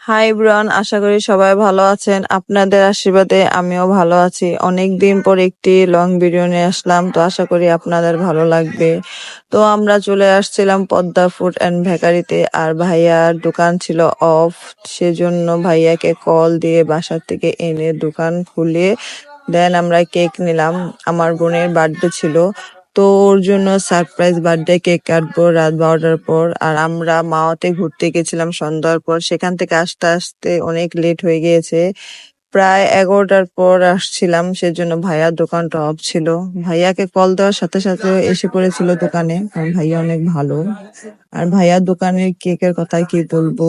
Hi everyone, আশা করি সবাই ভালো আছেন। আপনাদের আশীর্বাদে আমিও ভালো আছি। অনেকদিন পর একটি লং ভিডিও নিয়ে আসলাম, তো আশা করি আপনাদের ভালো লাগবে। তো আমরা চলে আসছিলাম পদ্মা ফুড অ্যান্ড বেকারিতে, আর ভাইয়ার দোকান ছিল অফ, সেজন্য ভাইয়াকে কল দিয়ে বাসার থেকে এনে দোকান খুলে দেন আমরা কেক নিলাম। আমার বোনের বার্থডে ছিল, তো ওর জন্য সারপ্রাইজ বার্থডে কেক কাটবো রাত 12টার পর। আর আমরা মাওয়াতে ঘুরতে গেছিলাম সন্ধ্যার পর, সেখান থেকে আসতে আসতে অনেক লেট হয়ে গিয়েছে, প্রায় 11টার পর আসছিলাম, সেজন্য ভাইয়ার দোকানটা অফ ছিল। ভাইয়াকে কল দেওয়ার সাথে সাথে এসে পড়েছিল দোকানে, কারণ ভাইয়া অনেক ভালো। আর ভাইয়ার দোকানের কেকের কথা কি বলবো,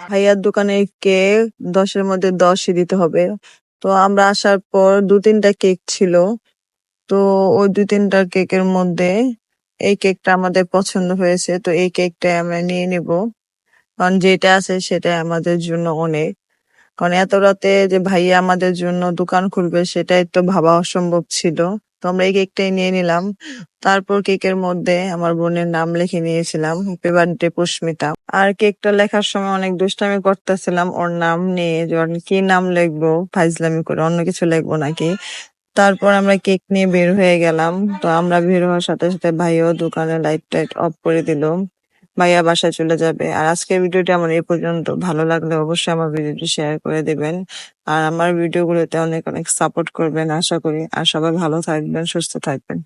ভাইয়ার দোকানের কেক 10-এর মধ্যে 10ই দিতে হবে। তো আমরা আসার পর 2-3টা কেক ছিল, তো ওই 2-3টা কেকের মধ্যে এই কেকটা আমাদের পছন্দ হয়েছে, তো এই কেকটাই আমরা নিয়ে নিব, কারণ যেটা আছে সেটাই আমাদের জন্য অনেক। কারণ এত রাতে যে ভাইয়া আমাদের জন্য দোকান খুলবে সেটাই তো ভাবা অসম্ভব ছিল। তো আমরা এই কেকটাই নিয়ে নিলাম। তারপর কেকের মধ্যে আমার বোনের নাম লিখে নিয়েছিলাম, হ্যাপি বার্থডে পুষ্মিতা। আর কেকটা লেখার সময় অনেক দুষ্টামি করতেছিলাম ওর নাম নিয়ে, যে ওর কি নাম লিখবো, ফাইজলামি করে অন্য কিছু লিখবো নাকি। তারপর আমরা কেক নিয়ে বের হয়ে গেলাম। তো আমরা বের হওয়ার সাথে সাথে ভাইয়াও দোকানের লাইট টাইট অফ করে দিল, ভাইয়া বাসায় চলে যাবে। আর আজকের ভিডিওটি আমার এই পর্যন্ত। ভালো লাগলে অবশ্যই আমার ভিডিওটি শেয়ার করে দিবেন, আর আমার ভিডিওগুলোতে অনেক অনেক সাপোর্ট করবেন আশা করি। আর সবাই ভালো থাকবেন, সুস্থ থাকবেন।